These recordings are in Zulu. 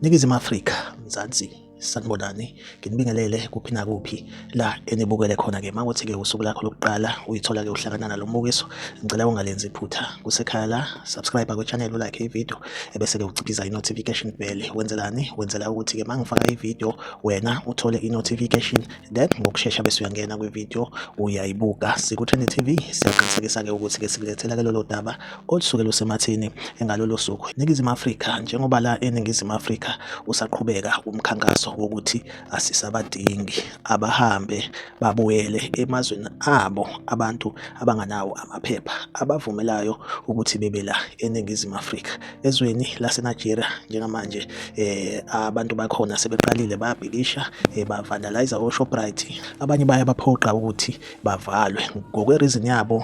Ningizimu Afrika, Mzansi, sanibonani, nginibingelele kuphi nakuphi la enibukele khona-ke. Mawukuthi-ke usuku lakho lokuqala uyithola-ke uhlangana nalo mbukiso, ngicela ungalenzi iphutha. Kusekhaya la, subscribe kwe-channel, ulike ividiyo, ebese-ke uciphiza i-notification bell. Wenzelani? Wenzela ukuthi-ke mangifaka ividiyo wena uthole i-notification, then ngokushesha bese uyangena kwividiyo uyayibuka. Siku-Trend TV siyaqinisekisa-ke ukuthi-ke sikulethela-ke lolo daba olusuke lusematheni engalolo suku. Ningizimu Afrika, njengoba la eNingizimu Afrika usaqhubeka umkhankaso wokuthi asisabadingi abahambe babuyele emazweni abo abantu abanganawo amaphepha abavumelayo ukuthi bebe la eNingizimu Afrika. Ezweni laseNigeria njengamanje abantu bakhona sebeqalile bayabhikisha, bavandalize oShoprite, abanye bayabaphoqa ukuthi bavalwe. Ngokwe-reason yabo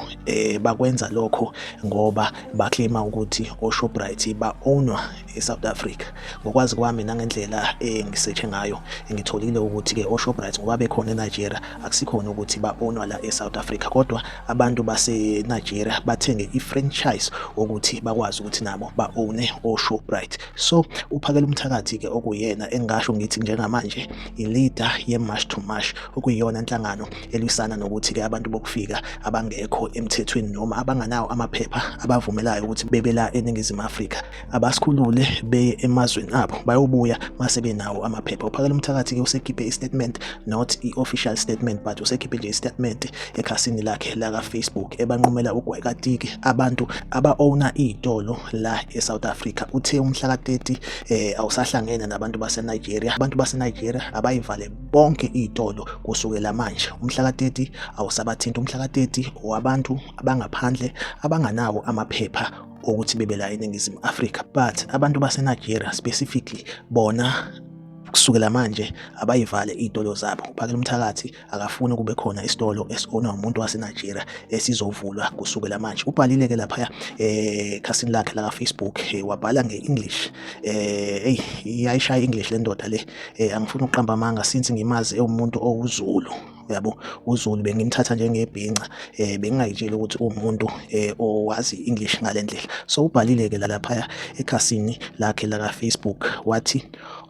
bakwenza lokho ngoba baclaima ukuthi oShoprite ba-ownwa eSouth Africa. Ngokwazi kwami nangendlela ngisearch ngayo ngitholile ukuthi-ke oShoprite ngoba bekhona eNigeria akusikhona ukuthi ba-ownwa la eSouth Africa, kodwa abantu baseNigeria bathenge i-franchise ukuthi bakwazi ukuthi nabo ba-owne oShoprite. So uPhakela Umthakathi-ke okuyena engasho ngithi njengamanje i-leader ye-March to March, okuyiyona inhlangano elwisana nokuthi-ke abantu bokufika abangekho emthethweni noma abanganawo amaphepha abavumelayo ukuthi bebe la eNingizimu Afrika abasikhulule beye emazweni abo bayobuya mase benawo amaphepha. uPhakela Umthakathi-ke usekhiphe i-statement, not i-official statement, but usekhiphe nje i-statement ekhasini lakhe laka Facebook ebanqumela ukugwayikatiki abantu aba-owna iy'tolo la eSouth Africa. Uthe umhla ka-30 awusahlangene nabantu baseNigeria, abantu baseNigeria abayivale bonke iy'tolo kusukela manje. Umhla ka-30 awusabathinta, umhla ka-30 wabantu abangaphandle abanganawo amaphepha ukuthi bebe la eNingizimu Afrika. But abantu baseNigeria specifically bona kusukela manje abayivale iy'tolo zabo. uPhakela Umthakathi akafuni kube khona isitolo esi-ownwa umuntu waseNigeria esizovulwa kusukela manje. Ubhalile-ke laphaya ekhasini lakhe laka Facebook, wabhala nge-English. Iyayishaya English le ndoda le, angifuni ukuqamba amanga since ngimazi ewumuntu owuZulu. Yabo, uZulu bengimthatha njengebhinca, bengingayitsheli ukuthi umuntu owazi English ngale ndlela. So ubhalile-ke laphaya ekhasini lakhe laka Facebook wathi,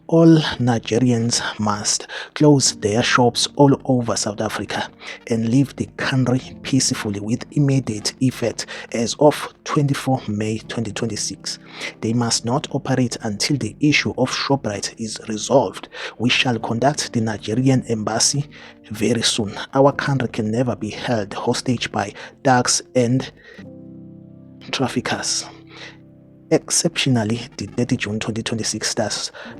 all Nigerians must close their shops all over South Africa and leave the country peacefully with immediate effect as of 24 May 2026. They must not operate until the issue of Shoprite is resolved. We shall contact the Nigerian embassy very soon. Our country can never be held hostage by thugs and traffickers. Exceptionally, the 30 June 2026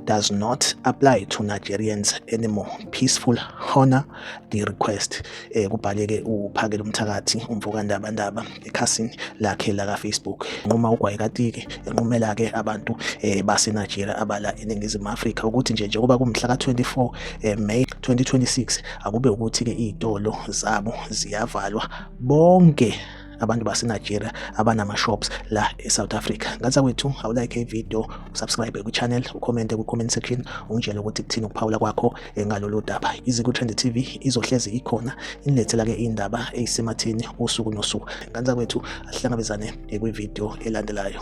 does not apply to Nigerians anymore. Peaceful honor the request. Kubhaleke uPhakela Umthakathi umvukandaba ekhasini lakhe laka Facebook. Nquma ugwayikatiki enqumela-ke abantu baseNigeria abala eNingizimu Afrika ukuthi njengoba kumhla ka-24 May 2026 akube ukuthi-ke iy'tolo zabo ziyavalwa bonke abantu baseNigeria abanama-shops la eSouth Africa. Ngathi kwethu awulike ividiyo, usubscribe ku-channel, ucommente ku-comment section, ungitshele ukuthi kuthini ukuphawula kwakho ngalolu daba. Iziku-Trend TV izohlezi ikhona inilethela-ke iy'ndaba ey'sematheni usuku nosuku. Ngathi kwethu asihlangabezane kwividiyo elandelayo.